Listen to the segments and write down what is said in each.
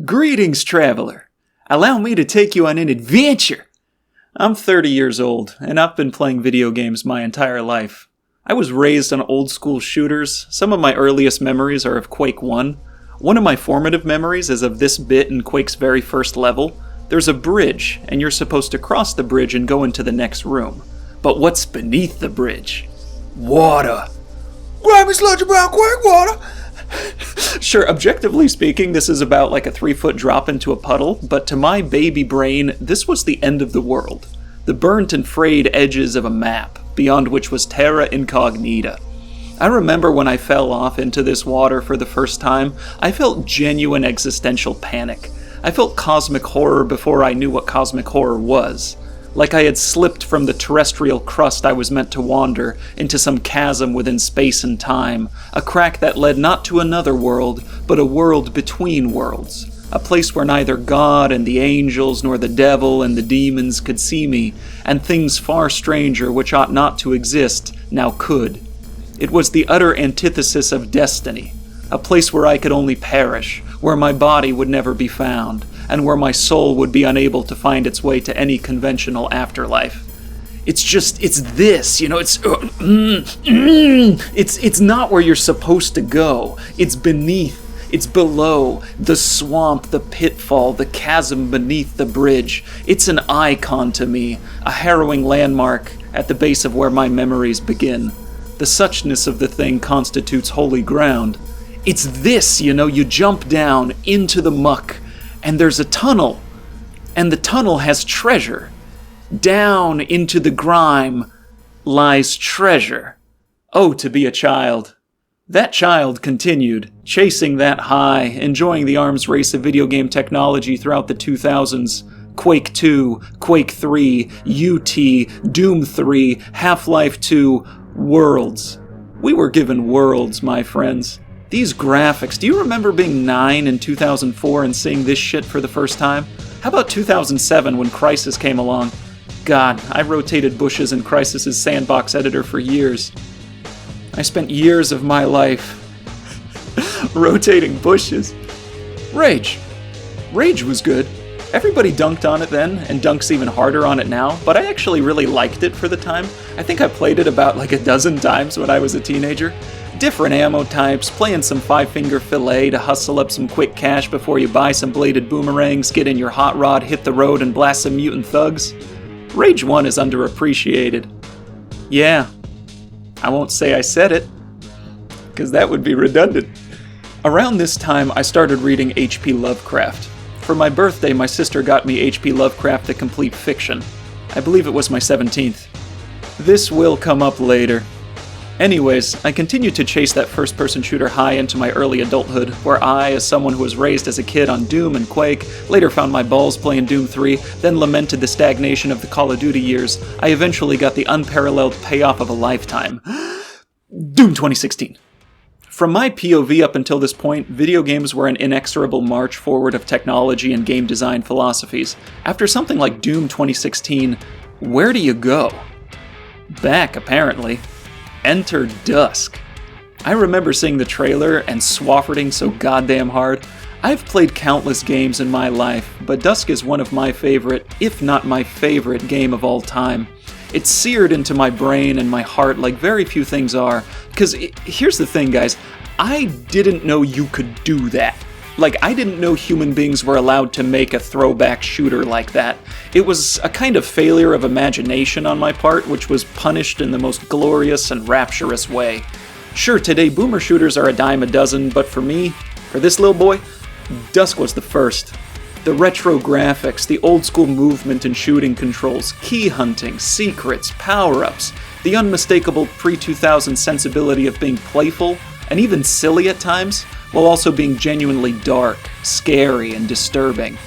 Greetings, traveler. Allow me to take you on an adventure. I'm 30 years old, and I've been playing video games my entire life. I was raised on old school shooters. Some of my earliest memories are of Quake 1. One of my formative memories is of this bit in Quake's very first level. There's a bridge, and you're supposed to cross the bridge and go into the next room. But what's beneath the bridge? Water. Grab me sludge brown Quake water. Sure, objectively speaking, this is about like a 3-foot drop into a puddle, but to my baby brain, this was the end of the world. The burnt and frayed edges of a map, beyond which was terra incognita. I remember when I fell off into this water for the first time, I felt genuine existential panic. I felt cosmic horror before I knew what cosmic horror was. Like I had slipped from the terrestrial crust I was meant to wander into some chasm within space and time, a crack that led not to another world, but a world between worlds, a place where neither God and the angels nor the devil and the demons could see me, and things far stranger which ought not to exist now could. It was the utter antithesis of destiny, a place where I could only perish, where my body would never be found, and where my soul would be unable to find its way to any conventional afterlife. It's this, you know, it's not where you're supposed to go. It's beneath, it's below, the swamp, the pitfall, the chasm beneath the bridge. It's an icon to me, a harrowing landmark at the base of where my memories begin. The suchness of the thing constitutes holy ground. It's this, you know, you jump down into the muck, and there's a tunnel, and the tunnel has treasure. Down into the grime lies treasure. Oh, to be a child. That child continued, chasing that high, enjoying the arms race of video game technology throughout the 2000s. Quake 2, Quake 3, UT, Doom 3, Half-Life 2, Worlds. We were given worlds, my friends. These graphics, do you remember being 9 in 2004 and seeing this shit for the first time? How about 2007 when Crysis came along? God, I rotated bushes in Crysis's sandbox editor for years. I spent years of my life rotating bushes. Rage. Rage was good. Everybody dunked on it then, and dunks even harder on it now, but I actually really liked it for the time. I think I played it about like a dozen times when I was a teenager. Different ammo types, playing some 5-finger fillet to hustle up some quick cash before you buy some bladed boomerangs, get in your hot rod, hit the road, and blast some mutant thugs. Rage 1 is underappreciated. Yeah, I won't say I said it, because that would be redundant. Around this time, I started reading H.P. Lovecraft. For my birthday, my sister got me H.P. Lovecraft The Complete Fiction. I believe it was my 17th. This will come up later. Anyways, I continued to chase that first-person shooter high into my early adulthood, where I, as someone who was raised as a kid on Doom and Quake, later found my balls playing Doom 3, then lamented the stagnation of the Call of Duty years, I eventually got the unparalleled payoff of a lifetime. Doom 2016. From my POV up until this point, video games were an inexorable march forward of technology and game design philosophies. After something like Doom 2016, where do you go? Back, apparently. Enter DUSK. I remember seeing the trailer and swaffording so goddamn hard. I've played countless games in my life, but DUSK is one of my favorite, if not my favorite, game of all time. It's seared into my brain and my heart like very few things are, because here's the thing, guys, I didn't know you could do that. Like, I didn't know human beings were allowed to make a throwback shooter like that. It was a kind of failure of imagination on my part, which was punished in the most glorious and rapturous way. Sure, today boomer shooters are a dime a dozen, but for me, for this little boy, DUSK was the first. The retro graphics, the old school movement and shooting controls, key hunting, secrets, power-ups, the unmistakable pre-2000 sensibility of being playful, and even silly at times, while also being genuinely dark, scary, and disturbing.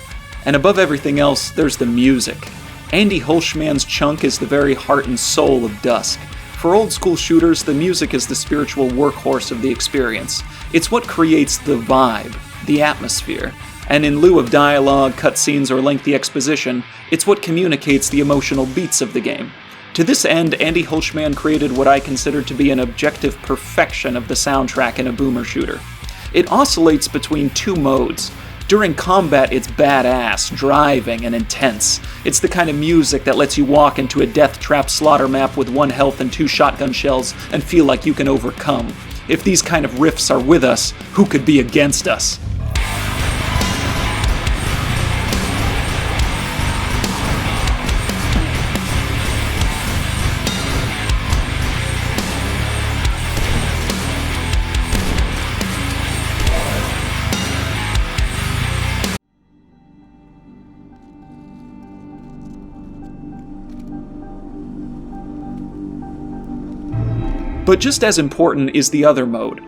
And above everything else, there's the music. Andy Hulschmann's chunk is the very heart and soul of DUSK. For old school shooters, the music is the spiritual workhorse of the experience. It's what creates the vibe, the atmosphere. And in lieu of dialogue, cutscenes, or lengthy exposition, it's what communicates the emotional beats of the game. To this end, Andy Hulschmann created what I consider to be an objective perfection of the soundtrack in a boomer shooter. It oscillates between two modes. During combat, it's badass, driving, and intense. It's the kind of music that lets you walk into a death-trap slaughter map with 1 health and 2 shotgun shells and feel like you can overcome. If these kind of riffs are with us, who could be against us? But just as important is the other mode.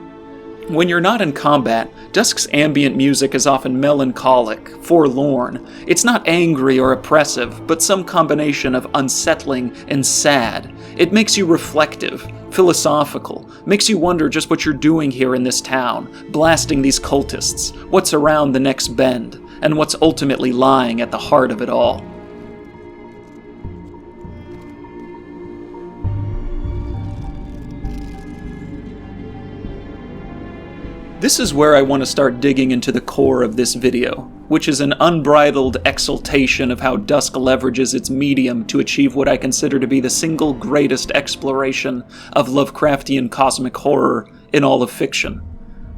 When you're not in combat, DUSK's ambient music is often melancholic, forlorn. It's not angry or oppressive, but some combination of unsettling and sad. It makes you reflective, philosophical, makes you wonder just what you're doing here in this town, blasting these cultists, what's around the next bend, and what's ultimately lying at the heart of it all. This is where I want to start digging into the core of this video, which is an unbridled exaltation of how DUSK leverages its medium to achieve what I consider to be the single greatest exploration of Lovecraftian cosmic horror in all of fiction.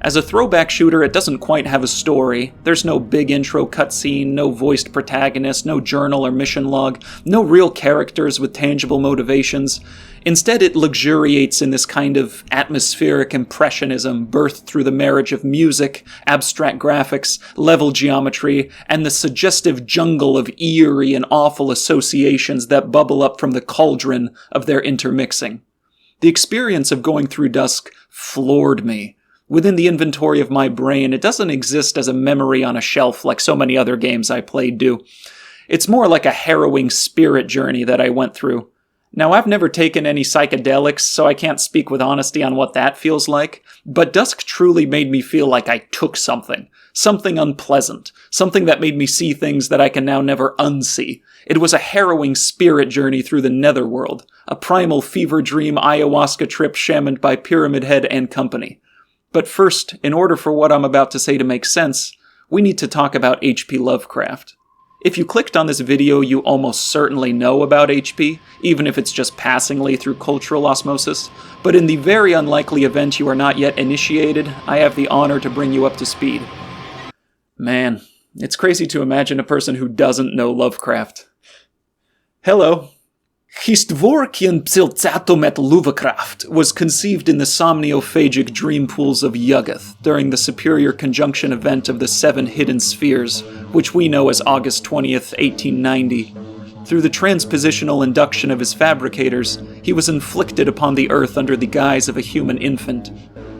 As a throwback shooter, it doesn't quite have a story. There's no big intro cutscene, no voiced protagonist, no journal or mission log, no real characters with tangible motivations. Instead, it luxuriates in this kind of atmospheric impressionism birthed through the marriage of music, abstract graphics, level geometry, and the suggestive jungle of eerie and awful associations that bubble up from the cauldron of their intermixing. The experience of going through DUSK floored me. Within the inventory of my brain, it doesn't exist as a memory on a shelf like so many other games I played do. It's more like a harrowing spirit journey that I went through. Now, I've never taken any psychedelics, so I can't speak with honesty on what that feels like, but DUSK truly made me feel like I took something unpleasant, something that made me see things that I can now never unsee. It was a harrowing spirit journey through the netherworld, a primal fever dream ayahuasca trip shamaned by Pyramid Head and company. But first, in order for what I'm about to say to make sense, we need to talk about H.P. Lovecraft. If you clicked on this video, you almost certainly know about H.P., even if it's just passingly through cultural osmosis. But in the very unlikely event you are not yet initiated, I have the honor to bring you up to speed. Man, it's crazy to imagine a person who doesn't know Lovecraft. Hello. Histvorkian Pleasedontsuemeimpoor Lovecraft was conceived in the somniophagic dream pools of Yuggoth during the superior conjunction event of the 7 hidden spheres, which we know as August 20th, 1890. Through the transpositional induction of his fabricators, he was inflicted upon the earth under the guise of a human infant.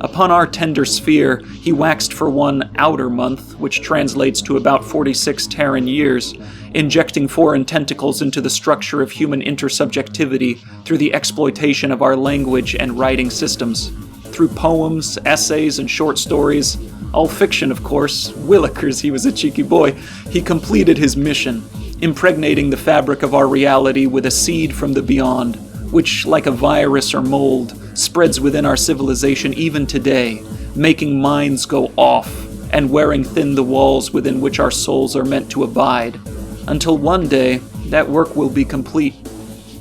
Upon our tender sphere, he waxed for 1 outer month, which translates to about 46 Terran years, injecting foreign tentacles into the structure of human intersubjectivity through the exploitation of our language and writing systems. Through poems, essays, and short stories, all fiction of course, Willikers, he was a cheeky boy, he completed his mission, impregnating the fabric of our reality with a seed from the beyond, which, like a virus or mold, spreads within our civilization even today, making minds go off and wearing thin the walls within which our souls are meant to abide. Until one day, that work will be complete.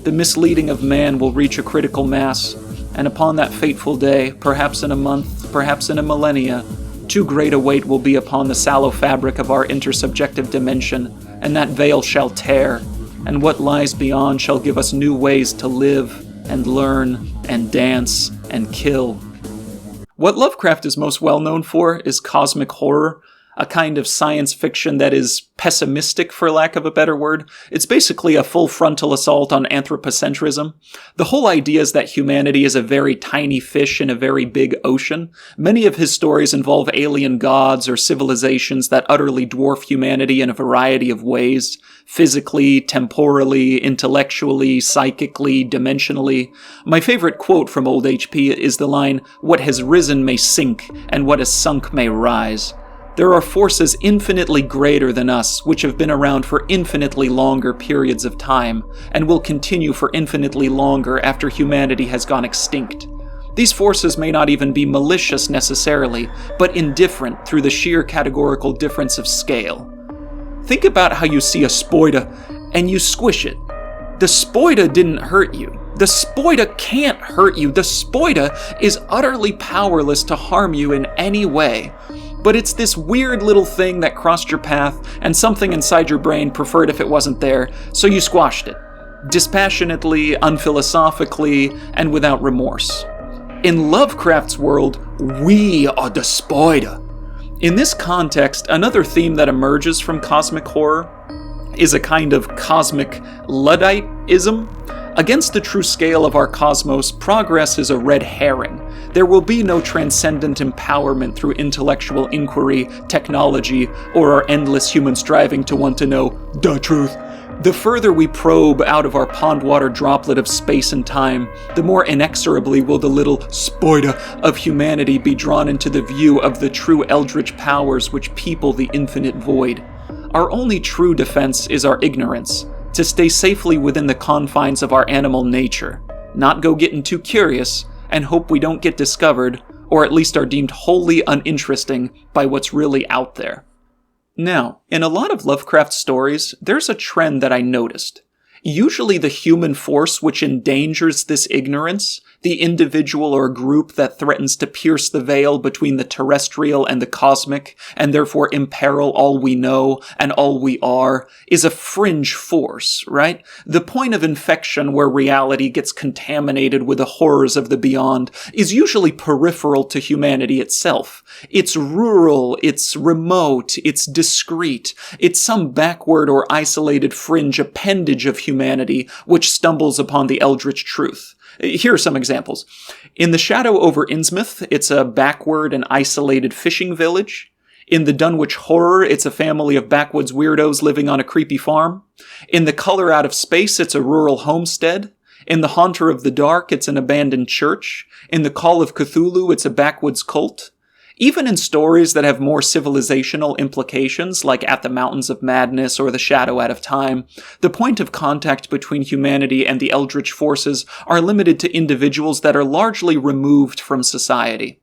The misleading of man will reach a critical mass, and upon that fateful day, perhaps in a month, perhaps in a millennia, too great a weight will be upon the sallow fabric of our intersubjective dimension, and that veil shall tear, and what lies beyond shall give us new ways to live, and learn, and dance, and kill. What Lovecraft is most well known for is cosmic horror, a kind of science fiction that is pessimistic, for lack of a better word. It's basically a full frontal assault on anthropocentrism. The whole idea is that humanity is a very tiny fish in a very big ocean. Many of his stories involve alien gods or civilizations that utterly dwarf humanity in a variety of ways. Physically, temporally, intellectually, psychically, dimensionally. My favorite quote from old HP is the line, "What has risen may sink, and what has sunk may rise." There are forces infinitely greater than us, which have been around for infinitely longer periods of time, and will continue for infinitely longer after humanity has gone extinct. These forces may not even be malicious necessarily, but indifferent through the sheer categorical difference of scale. Think about how you see a spoida and you squish it. The spoida didn't hurt you. The spoida can't hurt you. The spoida is utterly powerless to harm you in any way. But it's this weird little thing that crossed your path, and something inside your brain preferred if it wasn't there, so you squashed it. Dispassionately, unphilosophically, and without remorse. In Lovecraft's world, we are the spoida. In this context, another theme that emerges from cosmic horror is a kind of cosmic Ludditism. Against the true scale of our cosmos, progress is a red herring. There will be no transcendent empowerment through intellectual inquiry, technology, or our endless human striving to want to know the truth. The further we probe out of our pond-water droplet of space and time, the more inexorably will the little spoida of humanity be drawn into the view of the true eldritch powers which people the infinite void. Our only true defense is our ignorance, to stay safely within the confines of our animal nature, not go getting too curious, and hope we don't get discovered, or at least are deemed wholly uninteresting by what's really out there. Now, in a lot of Lovecraft stories, there's a trend that I noticed. Usually the human force which endangers this ignorance, the individual or group that threatens to pierce the veil between the terrestrial and the cosmic, and therefore imperil all we know and all we are, is a fringe force, right? The point of infection where reality gets contaminated with the horrors of the beyond is usually peripheral to humanity itself. It's rural, it's remote, it's discreet, it's some backward or isolated fringe appendage of humanity which stumbles upon the eldritch truth. Here are some examples. In The Shadow over Innsmouth, it's a backward and isolated fishing village. In the Dunwich Horror, it's a family of backwoods weirdos living on a creepy farm. In The Color Out of Space, it's a rural homestead. In The Haunter of the Dark, it's an abandoned church. In The Call of Cthulhu, it's a backwoods cult. Even in stories that have more civilizational implications, like At the Mountains of Madness or The Shadow Out of Time, the point of contact between humanity and the eldritch forces are limited to individuals that are largely removed from society.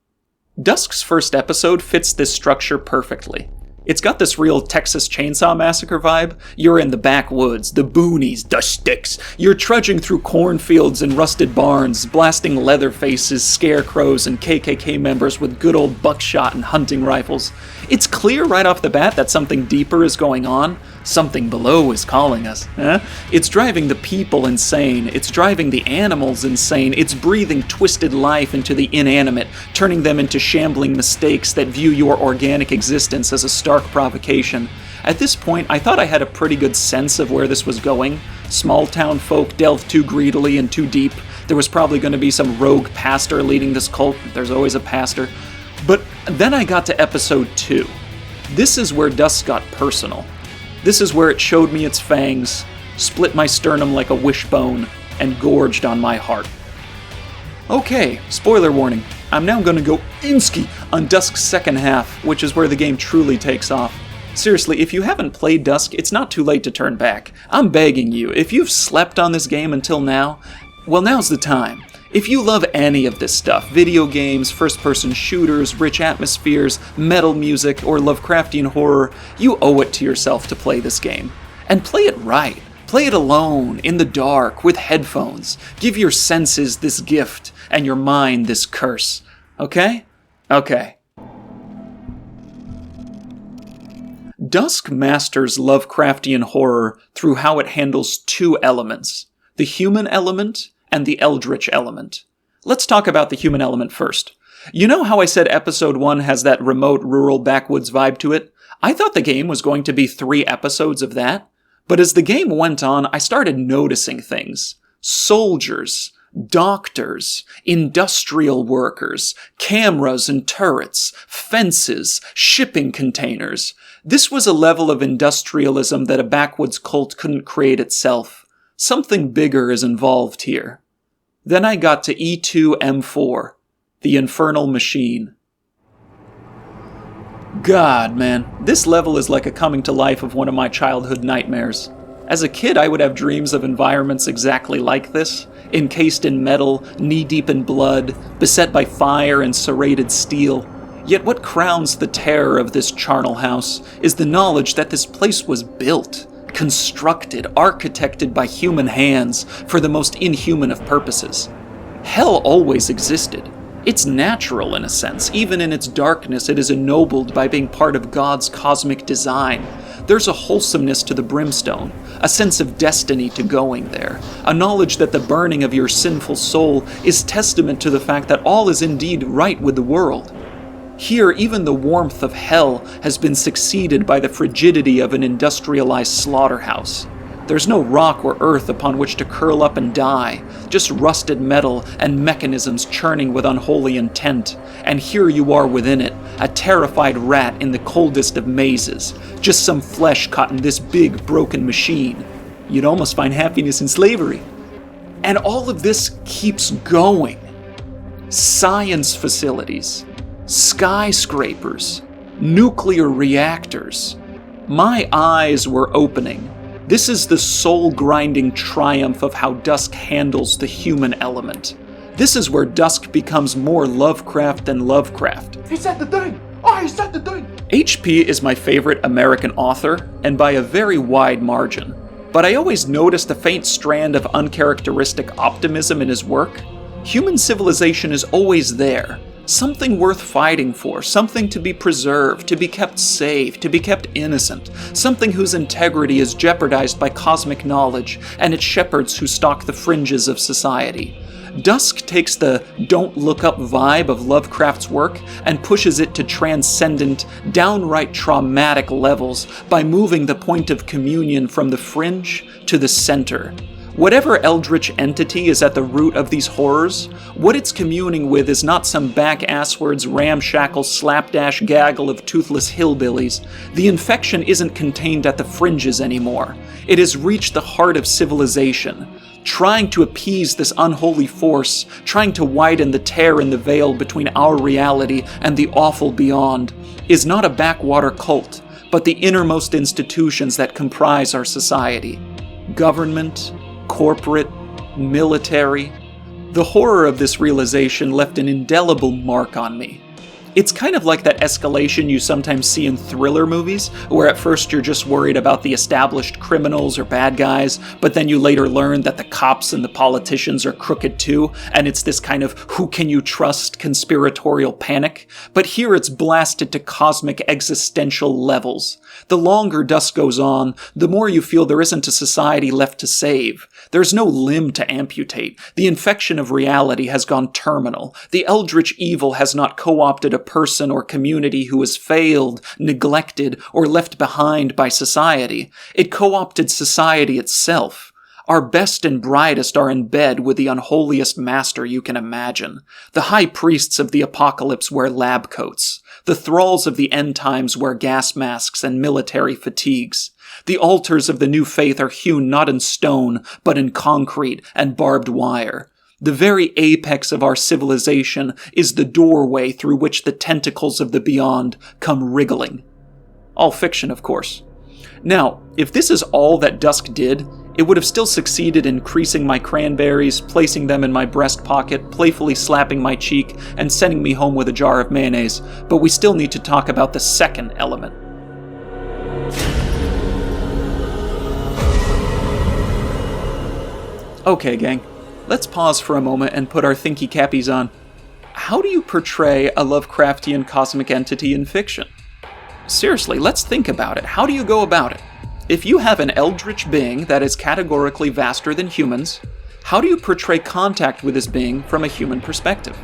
Dusk's first episode fits this structure perfectly. It's got this real Texas Chainsaw Massacre vibe. You're in the backwoods, the boonies, the sticks. You're trudging through cornfields and rusted barns, blasting Leatherfaces, scarecrows, and KKK members with good old buckshot and hunting rifles. It's clear right off the bat that something deeper is going on. Something below is calling us. It's driving the people insane. It's driving the animals insane. It's breathing twisted life into the inanimate, turning them into shambling mistakes that view your organic existence as a stark provocation. At this point, I thought I had a pretty good sense of where this was going. Small town folk delved too greedily and too deep. There was probably going to be some rogue pastor leading this cult. There's always a pastor. But then I got to episode 2. This is where Dusk got personal. This is where it showed me its fangs, split my sternum like a wishbone, and gorged on my heart. Okay, spoiler warning. I'm now going to go inski on Dusk's second half, which is where the game truly takes off. Seriously, if you haven't played Dusk, it's not too late to turn back. I'm begging you, if you've slept on this game until now, well, now's the time. If you love any of this stuff, video games, first-person shooters, rich atmospheres, metal music, or Lovecraftian horror, you owe it to yourself to play this game. And play it right. Play it alone, in the dark, with headphones. Give your senses this gift, and your mind this curse. Okay? Okay. Dusk masters Lovecraftian horror through how it handles two elements: the human element and the eldritch element. Let's talk about the human element first. You know how I said episode 1 has that remote, rural, backwoods vibe to it? I thought the game was going to be 3 episodes of that, but as the game went on, I started noticing things. Soldiers, doctors, industrial workers, cameras and turrets, fences, shipping containers. This was a level of industrialism that a backwoods cult couldn't create itself. Something bigger is involved here. Then I got to E2M4, the Infernal Machine. God, man, this level is like a coming to life of one of my childhood nightmares. As a kid, I would have dreams of environments exactly like this. encased in metal, knee-deep in blood, beset by fire and serrated steel. Yet what crowns the terror of this charnel house is the knowledge that this place was built, constructed, architected by human hands for the most inhuman of purposes. Hell always existed. It's natural in a sense. Even in its darkness, it is ennobled by being part of God's cosmic design. There's a wholesomeness to the brimstone, a sense of destiny to going there, a knowledge that the burning of your sinful soul is testament to the fact that all is indeed right with the world. Here, even the warmth of hell has been succeeded by the frigidity of an industrialized slaughterhouse. There's no rock or earth upon which to curl up and die, just rusted metal and mechanisms churning with unholy intent. And here you are within it, a terrified rat in the coldest of mazes, just some flesh caught in this big, broken machine. You'd almost find happiness in slavery. And all of this keeps going. Science facilities, skyscrapers, nuclear reactors. My eyes were opening. This is the soul-grinding triumph of how DUSK handles the human element. This is where DUSK becomes more Lovecraft than Lovecraft. He said the thing! Oh, he said the thing! HP is my favorite American author, and by a very wide margin. But I always noticed a faint strand of uncharacteristic optimism in his work. Human civilization is always there. Something worth fighting for, something to be preserved, to be kept safe, to be kept innocent, something whose integrity is jeopardized by cosmic knowledge and its shepherds who stalk the fringes of society. DUSK takes the don't look up vibe of Lovecraft's work and pushes it to transcendent, downright traumatic levels by moving the point of communion from the fringe to the center. Whatever eldritch entity is at the root of these horrors, what it's communing with is not some back-asswards, ramshackle, slapdash gaggle of toothless hillbillies. The infection isn't contained at the fringes anymore. It has reached the heart of civilization. Trying to appease this unholy force, trying to widen the tear in the veil between our reality and the awful beyond, is not a backwater cult, but the innermost institutions that comprise our society. Government, corporate, military. The horror of this realization left an indelible mark on me. It's kind of like that escalation you sometimes see in thriller movies, where at first you're just worried about the established criminals or bad guys, but then you later learn that the cops and the politicians are crooked too, and it's this kind of who can you trust conspiratorial panic. But here it's blasted to cosmic existential levels. The longer DUSK goes on, the more you feel there isn't a society left to save. There's no limb to amputate. The infection of reality has gone terminal. The eldritch evil has not co-opted a person or community who has failed, neglected, or left behind by society. It co-opted society itself. Our best and brightest are in bed with the unholiest master you can imagine. The high priests of the apocalypse wear lab coats. The thralls of the end times wear gas masks and military fatigues. The altars of the new faith are hewn not in stone, but in concrete and barbed wire. The very apex of our civilization is the doorway through which the tentacles of the beyond come wriggling. All fiction, of course. Now, if this is all that DUSK did, it would have still succeeded in creasing my cranberries, placing them in my breast pocket, playfully slapping my cheek, and sending me home with a jar of mayonnaise, but we still need to talk about the second element. Okay, gang. Let's pause for a moment and put our thinky cappies on. How do you portray a Lovecraftian cosmic entity in fiction? Seriously, let's think about it. How do you go about it? If you have an eldritch being that is categorically vaster than humans, how do you portray contact with this being from a human perspective?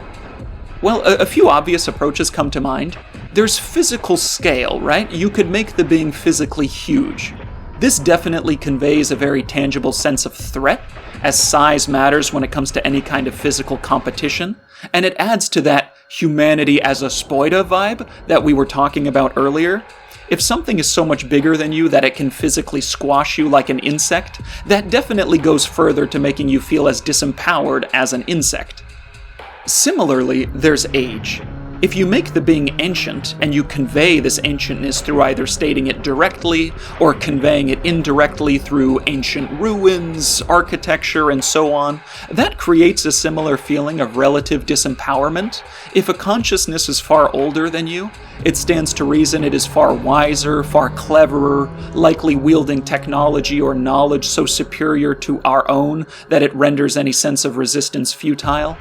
Well, a few obvious approaches come to mind. There's physical scale, right? You could make the being physically huge. This definitely conveys a very tangible sense of threat, as size matters when it comes to any kind of physical competition, and it adds to that humanity as a spoida vibe that we were talking about earlier. If something is so much bigger than you that it can physically squash you like an insect, that definitely goes further to making you feel as disempowered as an insect. Similarly, there's age. If you make the being ancient, and you convey this ancientness through either stating it directly, or conveying it indirectly through ancient ruins, architecture, and so on, that creates a similar feeling of relative disempowerment. If a consciousness is far older than you, it stands to reason it is far wiser, far cleverer, likely wielding technology or knowledge so superior to our own that it renders any sense of resistance futile.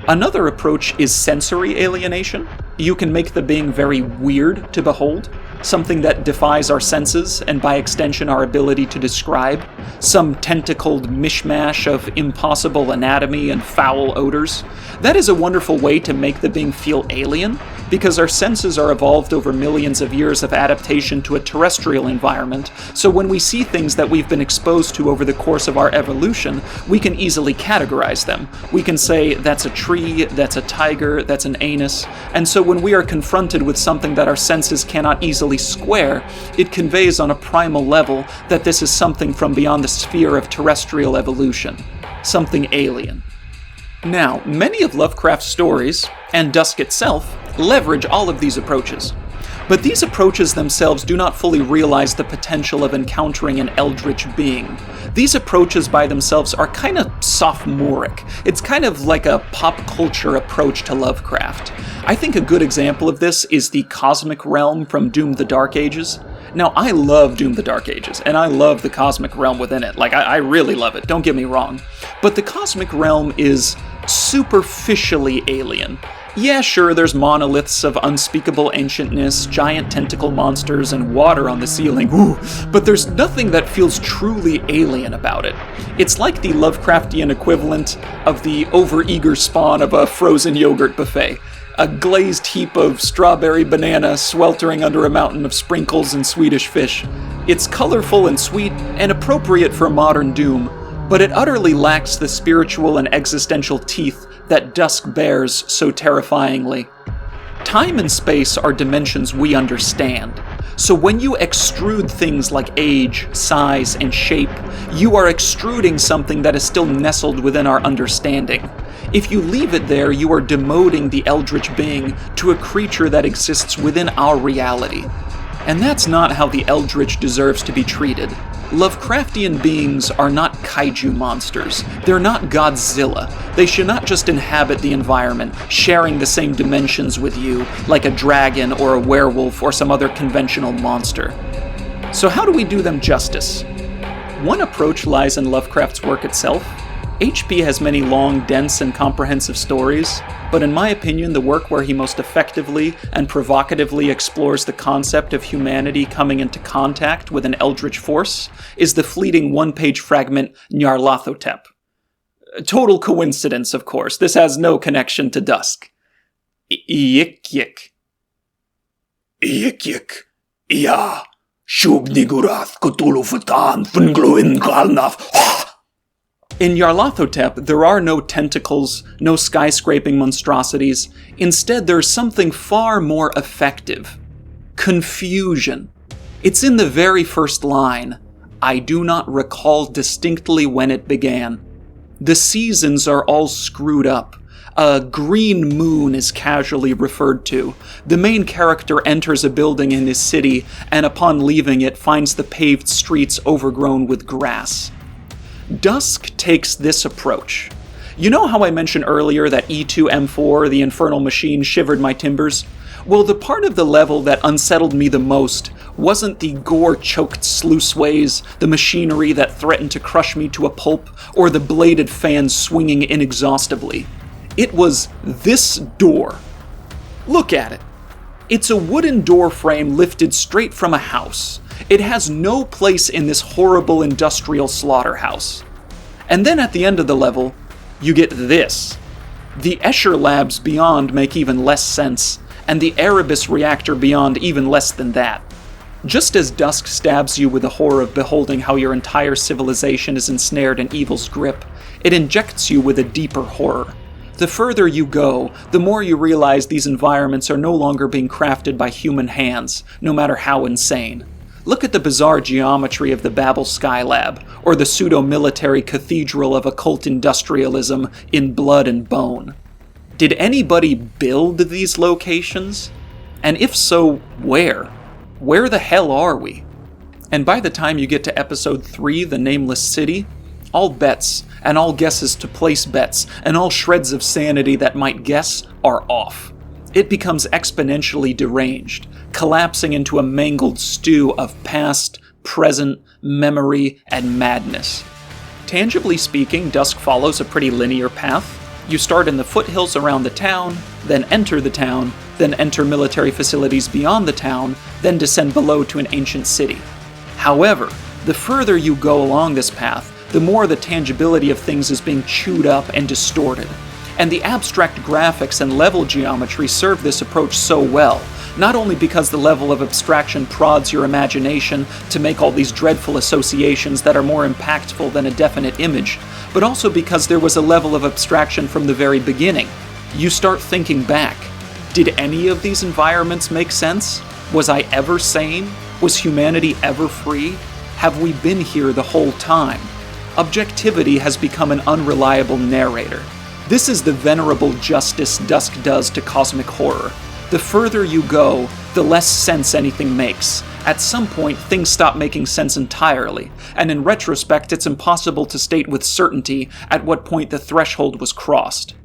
Another approach is sensory alienation. You can make the being very weird to behold, something that defies our senses and by extension our ability to describe, some tentacled mishmash of impossible anatomy and foul odors. That is a wonderful way to make the being feel alien, because our senses are evolved over millions of years of adaptation to a terrestrial environment, so when we see things that we've been exposed to over the course of our evolution, we can easily categorize them. We can say, that's a tree, that's a tiger, that's an anus, and so when we are confronted with something that our senses cannot easily square, it conveys on a primal level that this is something from beyond the sphere of terrestrial evolution, something alien. Now, many of Lovecraft's stories, and Dusk itself, leverage all of these approaches. But these approaches themselves do not fully realize the potential of encountering an eldritch being. These approaches by themselves are kind of sophomoric. It's kind of like a pop culture approach to Lovecraft. I think a good example of this is the cosmic realm from Doom the Dark Ages. Now, I love Doom the Dark Ages, and I love the cosmic realm within it. Like, I really love it, don't get me wrong. But the cosmic realm is superficially alien. Yeah, sure, there's monoliths of unspeakable ancientness, giant tentacle monsters, and water on the ceiling, but there's nothing that feels truly alien about it. It's like the Lovecraftian equivalent of the overeager spawn of a frozen yogurt buffet. A glazed heap of strawberry banana sweltering under a mountain of sprinkles and Swedish fish. It's colorful and sweet, and appropriate for modern Doom, but it utterly lacks the spiritual and existential teeth that Dusk bears so terrifyingly. Time and space are dimensions we understand, so when you extrude things like age, size, and shape, you are extruding something that is still nestled within our understanding. If you leave it there, you are demoting the eldritch being to a creature that exists within our reality. And that's not how the eldritch deserves to be treated. Lovecraftian beings are not kaiju monsters. They're not Godzilla. They should not just inhabit the environment, sharing the same dimensions with you, like a dragon or a werewolf or some other conventional monster. So how do we do them justice? One approach lies in Lovecraft's work itself. HP has many long, dense, and comprehensive stories, but in my opinion, the work where he most effectively and provocatively explores the concept of humanity coming into contact with an eldritch force is the fleeting one-page fragment Nyarlathotep. Total coincidence, of course. This has no connection to Dusk. Yik-yik. Yik-yik. Ja. Shub-nigurath kutulufatan fungluin kalnaf. In Nyarlathotep, there are no tentacles, no skyscraping monstrosities. Instead, there's something far more effective. Confusion. It's in the very first line. I do not recall distinctly when it began. The seasons are all screwed up. A green moon is casually referred to. The main character enters a building in his city, and upon leaving it finds the paved streets overgrown with grass. Dusk takes this approach. You know how I mentioned earlier that E2M4, the infernal machine, shivered my timbers? Well, the part of the level that unsettled me the most wasn't the gore-choked sluiceways, the machinery that threatened to crush me to a pulp, or the bladed fans swinging inexhaustibly. It was this door. Look at it. It's a wooden door frame lifted straight from a house. It has no place in this horrible industrial slaughterhouse. And then at the end of the level, you get this. The Escher labs beyond make even less sense, and the Erebus reactor beyond even less than that. Just as Dusk stabs you with the horror of beholding how your entire civilization is ensnared in evil's grip, it injects you with a deeper horror. The further you go, the more you realize these environments are no longer being crafted by human hands, no matter how insane. Look at the bizarre geometry of the Babel Skylab, or the pseudo-military cathedral of occult industrialism in Blood and Bone. Did anybody build these locations? And if so, where? Where the hell are we? And by the time you get to episode 3, The Nameless City, all bets, and all guesses to place bets, and all shreds of sanity that might guess are off. It becomes exponentially deranged, collapsing into a mangled stew of past, present, memory, and madness. Tangibly speaking, Dusk follows a pretty linear path. You start in the foothills around the town, then enter the town, then enter military facilities beyond the town, then descend below to an ancient city. However, the further you go along this path, the more the tangibility of things is being chewed up and distorted. And the abstract graphics and level geometry serve this approach so well, not only because the level of abstraction prods your imagination to make all these dreadful associations that are more impactful than a definite image, but also because there was a level of abstraction from the very beginning. You start thinking back. Did any of these environments make sense? Was I ever sane? Was humanity ever free? Have we been here the whole time? Objectivity has become an unreliable narrator. This is the venerable justice Dusk does to cosmic horror. The further you go, the less sense anything makes. At some point, things stop making sense entirely, and in retrospect, it's impossible to state with certainty at what point the threshold was crossed.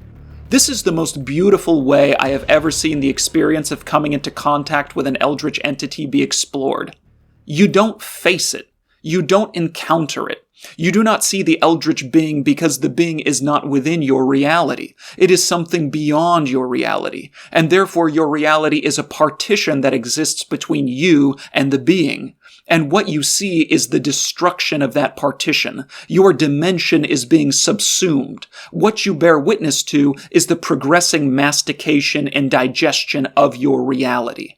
This is the most beautiful way I have ever seen the experience of coming into contact with an eldritch entity be explored. You don't face it. You don't encounter it. You do not see the eldritch being because the being is not within your reality. It is something beyond your reality, and therefore your reality is a partition that exists between you and the being. And what you see is the destruction of that partition. Your dimension is being subsumed. What you bear witness to is the progressing mastication and digestion of your reality.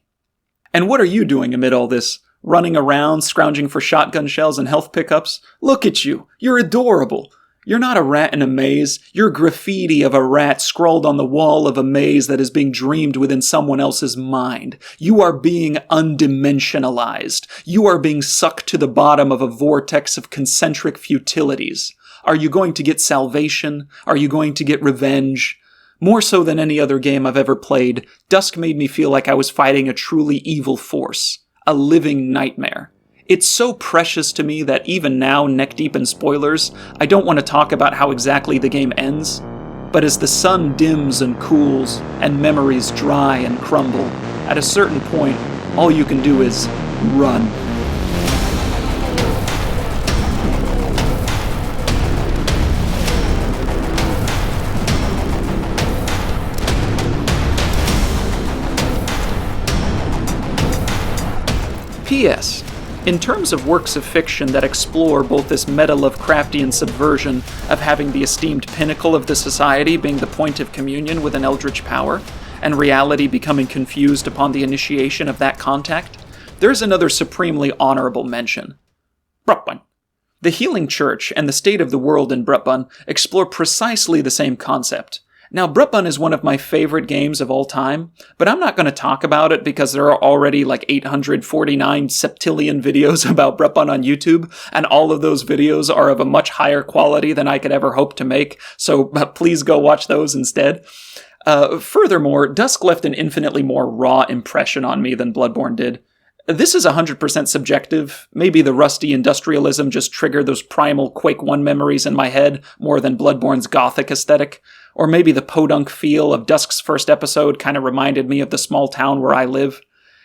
And what are you doing amid all this? Running around, scrounging for shotgun shells and health pickups? Look at you. You're adorable. You're not a rat in a maze. You're graffiti of a rat scrawled on the wall of a maze that is being dreamed within someone else's mind. You are being undimensionalized. You are being sucked to the bottom of a vortex of concentric futilities. Are you going to get salvation? Are you going to get revenge? More so than any other game I've ever played, Dusk made me feel like I was fighting a truly evil force. A living nightmare. It's so precious to me that even now, neck-deep in spoilers, I don't want to talk about how exactly the game ends. But as the sun dims and cools, and memories dry and crumble, at a certain point, all you can do is run. P.S. In terms of works of fiction that explore both this meta-Lovecraftian subversion of having the esteemed pinnacle of the society being the point of communion with an eldritch power, and reality becoming confused upon the initiation of that contact, there's another supremely honorable mention. Brutbun. The Healing Church and the State of the World in Brutbun explore precisely the same concept. Now, Brutbun is one of my favorite games of all time, but I'm not going to talk about it because there are already like 849 septillion videos about Brutbun on YouTube, and all of those videos are of a much higher quality than I could ever hope to make, so please go watch those instead. Furthermore, Dusk left an infinitely more raw impression on me than Bloodborne did. This is 100% subjective. Maybe the rusty industrialism just triggered those primal Quake 1 memories in my head more than Bloodborne's gothic aesthetic. Or maybe the podunk feel of Dusk's first episode kind of reminded me of the small town where I live.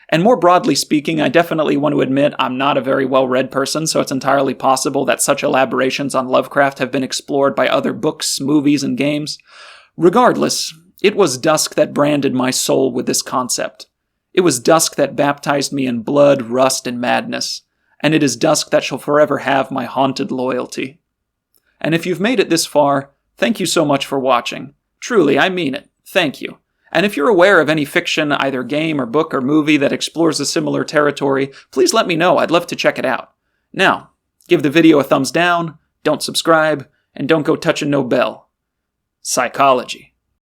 And more broadly speaking, I definitely want to admit I'm not a very well-read person, so it's entirely possible that such elaborations on Lovecraft have been explored by other books, movies, and games. Regardless, it was Dusk that branded my soul with this concept. It was Dusk that baptized me in blood, rust, and madness. And it is Dusk that shall forever have my haunted loyalty. And if you've made it this far, thank you so much for watching. Truly, I mean it. Thank you. And if you're aware of any fiction, either game or book or movie that explores a similar territory, please let me know. I'd love to check it out. Now, give the video a thumbs down, don't subscribe, and don't go touching no bell. Psychology.